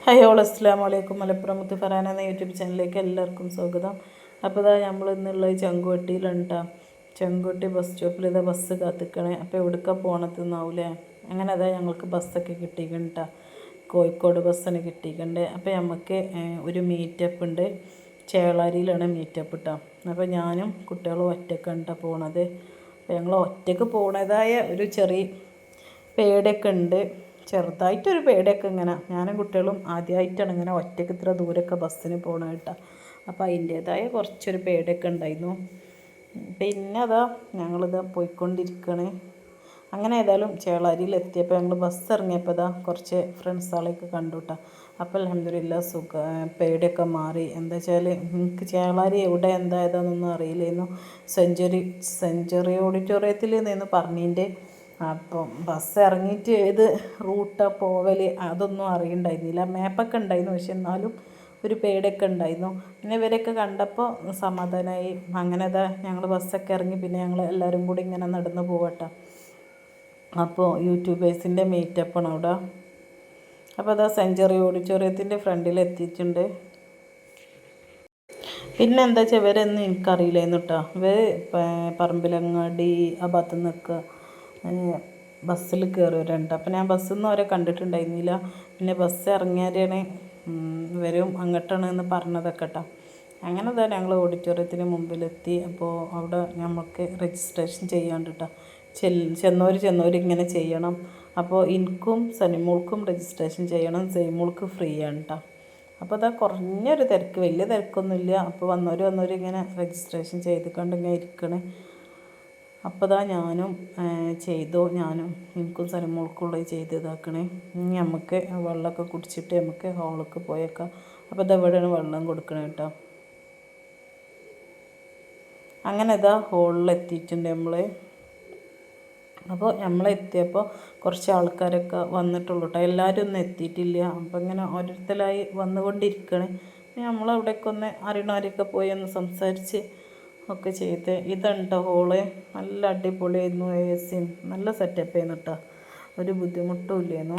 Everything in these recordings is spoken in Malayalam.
ഹായ് ഓൾ അസ്സലാമു അലൈക്കും. മലപ്പുറം മുത്ത് ഫറാന എന്ന യൂട്യൂബ് ചാനലിലേക്ക് എല്ലാവർക്കും സ്വാഗതം. അപ്പോൾ ഇതാ നമ്മൾ ഇന്നുള്ളത് ചെങ്കോട്ടിയിലാണ് കേട്ടോ. ചെങ്കോട്ടി ബസ് സ്റ്റോപ്പിൽ ഇതാ ബസ് കാത്തിക്കണേ. അപ്പോൾ എവിടേക്കാണ് പോകണതെന്നാവൂലേ. അങ്ങനെ അതാ ഞങ്ങൾക്ക് ബസ്സൊക്കെ കിട്ടിയിട്ടുണ്ട് കേട്ടോ. കോഴിക്കോട് ബസ്സാണ് കിട്ടിയിട്ടുണ്ട്. അപ്പോൾ നമുക്ക് ഒരു മീറ്റപ്പ് ഉണ്ട്. ചേളാരിയിലാണ് മീറ്റപ്പ് കേട്ടോ. അപ്പോൾ ഞാനും കുട്ടികളും ഒറ്റയ്ക്കാണ് കേട്ടോ പോണത്. അപ്പോൾ ഞങ്ങൾ ഒറ്റയ്ക്ക് പോണതായ ഒരു ചെറിയ പേടിയൊക്കെ ഉണ്ട്. ചെറുതായിട്ടൊരു പേടിയൊക്കെ ഇങ്ങനെ ഞാനും കുട്ടികളും ആദ്യമായിട്ടാണ് ഇങ്ങനെ ഒറ്റയ്ക്ക് ഇത്ര ദൂരമൊക്കെ ബസ്സിന് പോകണം കേട്ടോ. അപ്പോൾ അതിൻ്റേതായ കുറച്ചൊരു പേടിയൊക്കെ ഉണ്ടായിരുന്നു. പിന്നെ അതാ ഞങ്ങളിതാ പോയിക്കൊണ്ടിരിക്കണേ. അങ്ങനെ ഏതായാലും ചേളാരിയിൽ എത്തിയപ്പോൾ ഞങ്ങൾ ബസ് ഇറങ്ങിയപ്പോൾ ഇതാ കുറച്ച് ഫ്രണ്ട്സുകളെയൊക്കെ കണ്ടു കേട്ടോ. അപ്പോൾ അൽഹംദുലില്ലാഹ് പേടിയൊക്കെ മാറി. എന്താ വെച്ചാൽ എനിക്ക് ചേളാരി എവിടെ എന്താ ഏതാണെന്നൊന്നും അറിയില്ലായിരുന്നു. സെഞ്ച്വറി ഓഡിറ്റോറിയത്തിൽ നിന്ന് പറഞ്ഞതിൻ്റെ അപ്പം ബസ് ഇറങ്ങിയിട്ട് ഏത് റൂട്ടാണ് പോവൽ അതൊന്നും അറിയണ്ടായിരുന്നില്ല. മാപ്പൊക്കെ ഉണ്ടായിരുന്നു, പക്ഷെ എന്നാലും ഒരു പേടിയൊക്കെ ഉണ്ടായിരുന്നു. പിന്നെ ഇവരൊക്കെ കണ്ടപ്പോൾ സമാധാനമായി. അങ്ങനെ അതാ ഞങ്ങൾ ബസ്സൊക്കെ ഇറങ്ങി. പിന്നെ ഞങ്ങൾ എല്ലാവരും കൂടി ഇങ്ങനെ നടന്ന് പോവട്ടെ. അപ്പോൾ യൂട്യൂബേഴ്സിൻ്റെ മീറ്റപ്പാണ് അവിടെ. അപ്പോൾ അതാ സെഞ്ച്വറി ഓഡിറ്റോറിയത്തിൻ്റെ ഫ്രണ്ടിൽ എത്തിയിട്ടുണ്ട്. പിന്നെ എന്താ വെച്ചാൽ ഇവരൊന്നും എനിക്കറിയില്ലായിരുന്നു കേട്ടോ. ഇവർ പറമ്പിലങ്ങാടി ആ ഭാഗത്ത് നിന്നൊക്കെ ബസ്സിൽ കയറിയവരുണ്ട്. അപ്പോൾ ഞാൻ ബസ്സിൽ നിന്ന് അവരെ കണ്ടിട്ടുണ്ടായിരുന്നില്ല. പിന്നെ ബസ് ഇറങ്ങിയാലാണ് ഇവരും അങ്ങോട്ടാണ് എന്ന് പറഞ്ഞതൊക്കെ കേട്ടോ. അങ്ങനെ തന്നെ ഞങ്ങൾ ഓഡിറ്റോറിയത്തിന് മുമ്പിലെത്തി. അപ്പോൾ അവിടെ നമുക്ക് രജിസ്ട്രേഷൻ ചെയ്യാണ്ട് കേട്ടോ. ചെന്നവർ ഇങ്ങനെ ചെയ്യണം. അപ്പോൾ എനിക്കും സനിമോൾക്കും രജിസ്ട്രേഷൻ ചെയ്യണം. സൈമോൾക്ക് ഫ്രീ ആണ് കേട്ടോ. അപ്പോൾ അതാ കുറഞ്ഞൊരു തിരക്ക്, വലിയ തിരക്കൊന്നുമില്ല. അപ്പോൾ വന്നവർ ഇങ്ങനെ രജിസ്ട്രേഷൻ ചെയ്തുകൊണ്ട് ഇങ്ങനെ ഇരിക്കണേ. അപ്പോൾ ഇതാ ഞാനും എനിക്കും സനിമോൾക്കുള്ളത് ചെയ്ത് ഇതാക്കണേ. ഇനി നമുക്ക് വെള്ളമൊക്കെ കുടിച്ചിട്ട് നമുക്ക് ഹോളിലേക്ക് പോയേക്കാം. അപ്പോൾ ഇതാ ഇവിടെയാണ് വെള്ളം കൊടുക്കണേ കേട്ടോ. അങ്ങനെ ഇതാ ഹോളിലെത്തിയിട്ടുണ്ട് നമ്മൾ. അപ്പോൾ നമ്മളെത്തിയപ്പോൾ കുറച്ച് ആൾക്കാരൊക്കെ വന്നിട്ടുള്ളൂ കേട്ടോ. എല്ലാവരും ഒന്നും എത്തിയിട്ടില്ല. അപ്പോൾ ഇങ്ങനെ ഓരോരുത്തരായി വന്നുകൊണ്ടിരിക്കണേ. നമ്മളവിടേക്ക് ഒന്ന് അറിയണവരൊക്കെ പോയി ഒന്ന് സംസാരിച്ച് ഒക്കെ ചെയ്ത്. ഇതുണ്ട് ഹോള്. നല്ല അടിപൊളിയായിരുന്നു. AC നല്ല സെറ്റപ്പ് ചെയ്യുന്നു കേട്ടോ. ഒരു ബുദ്ധിമുട്ടും ഇല്ലായിരുന്നു.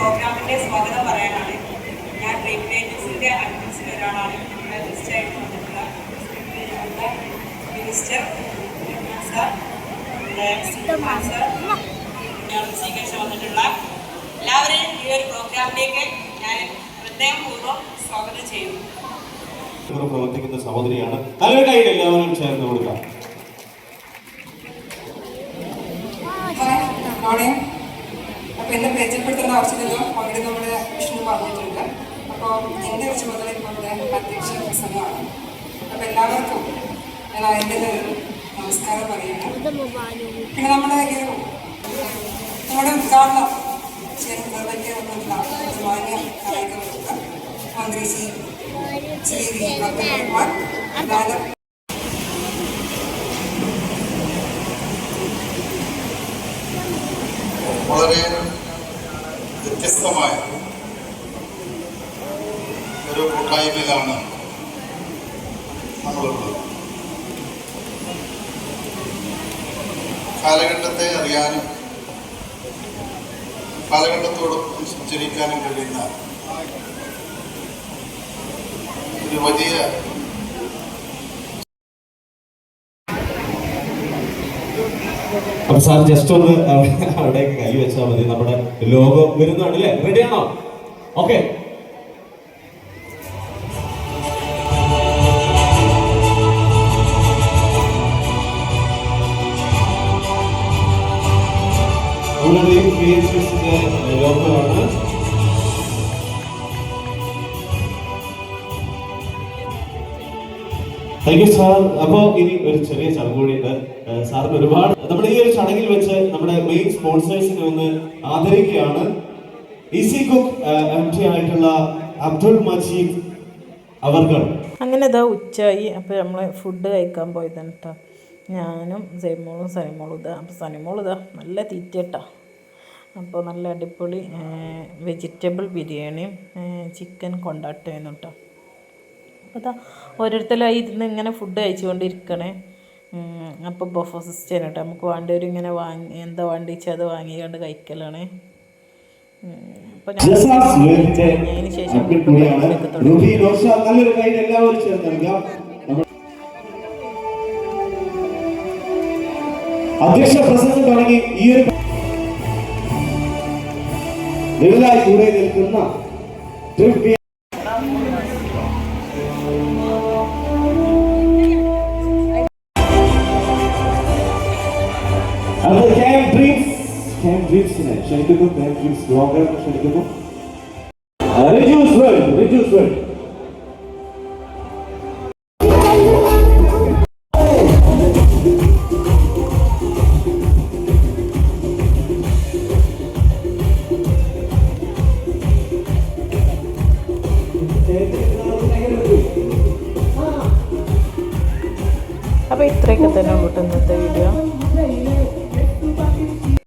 പ്രോഗ്രാമിൻ്റെ സ്വാഗതം പറയാനാണ്. ഞാൻ ട്രീറ്റ്മെൻറ്റ്സിൻ്റെ അഡ്മിൻസിൻ്റെ ഒരാളാണ്. തീർച്ചയായിട്ടും വന്നിട്ടുള്ള മിനിസ്റ്റർ സർ, സർ സ്വീകരിച്ച് വന്നിട്ടുള്ള എല്ലാവരെയും ഈ ഒരു പ്രോഗ്രാമിലേക്ക് ഞാൻ പ്രത്യേകപൂർവ്വം സ്വാഗതം ചെയ്യുന്നു. പ്രവർത്തിക്കുന്ന സഹോദരിയാണ്. നല്ലൊരു കൈ എല്ലാവരും ചേർന്ന് കൊടുക്കാം. അപ്പോൾ എന്നെ പരിചയപ്പെടുത്തേണ്ട ആവശ്യമില്ലല്ലോ. ഓൾറെഡി നമ്മുടെ വിഷ്ണു പറഞ്ഞിട്ടുണ്ട്. അപ്പോൾ എൻ്റെ ചുമതല നമ്മുടെ അധ്യക്ഷ പ്രസംഗമാണ്. അപ്പോൾ എല്ലാവർക്കും ഞാൻ അതിൻ്റെ ഒരു നമസ്കാരം പറയുകയാണ്. പിന്നെ നമ്മുടെ ഉദ്ഘാടനം നിർവഹിക്കാനുള്ള ബഹുമാന്യ കായിക മന്ത്രി ശ്രീ അബ്ദുൾ റഹ്മാൻ വളരെ വ്യത്യസ്തമായ ഒരു കൂട്ടായ്മയിലാണ് നമ്മളുള്ളത്. കാലഘട്ടത്തെ അറിയാനും കാലഘട്ടത്തോടൊപ്പം സഞ്ചരിക്കാനും കഴിയുന്ന ഒരു വലിയ സാർ ജസ്റ്റ് ഒന്ന് അവിടേക്ക് കൈ വെച്ചാൽ മതി. നമ്മുടെ ലോഗോ വരുന്നുണ്ട് അല്ലേ? റെഡിയാണോ? ഓക്കെ. ലോഗോ ആണ്. Thank you sir. അപ്പോൾ ഇനി ഒരു ചെറിയ ചടങ്ങ് കൂടിയുണ്ട്. സാറിന് ഒരുപാട് നമ്മുടെ ഈ ഒരു ചടങ്ങിൽ വെച്ച് നമ്മുടെ മെയിൻ സ്പോൺസേഴ്സിനെ ഒന്ന് ആദരിക്കുകയാണ്. ഈസി കുക്ക് MD ആയിട്ടുള്ള അബ്ദുൾ മജീദ് അവർക്കാണ്. അങ്ങനെ ഇതാ ഉച്ചയായി. അപ്പോൾ നമ്മൾ ഫുഡ് കഴിക്കാൻ പോയതാണ് കേട്ടോ. ഞാനും സൈമോളും സനിമോളും ഇതാ. അപ്പോൾ സനിമോളും ഇതാ നല്ല തീറ്റ കേട്ടോ. അപ്പോൾ നല്ല അടിപൊളി വെജിറ്റബിൾ ബിരിയാണിയും ചിക്കൻ കൊണ്ടാട്ടേനും കേട്ടോ. അപ്പോൾ ഇതാ ഓരോരുത്തരായി ഇരുന്ന് ഇങ്ങനെ ഫുഡ് കഴിച്ചുകൊണ്ടിരിക്കണേ. അപ്പോൾ ബൊഫ സിസ്റ്റം കേട്ടോ. നമുക്ക് വേണ്ടവർ ഇങ്ങനെ വാങ്ങി എന്താ വേണ്ടി വെച്ചാൽ അത് വാങ്ങിക്കൊണ്ട് കഴിക്കലാണ്. അപ്പോൾ അതിന് ശേഷം അധ്യക്ഷ പ്രസംഗം തുടങ്ങി ഈ ഒരു നിഴലായി കൂടെ നിൽക്കുന്ന ക്ഷണിക്കുന്നു. ക്ഷണിക്കുന്നു. റിജൂസ് വേൾഡ് അപ്പോൾ ഇത്രയൊക്കെ തന്നെ ഉള്ളൂ ഇന്നത്തെ വീഡിയോ.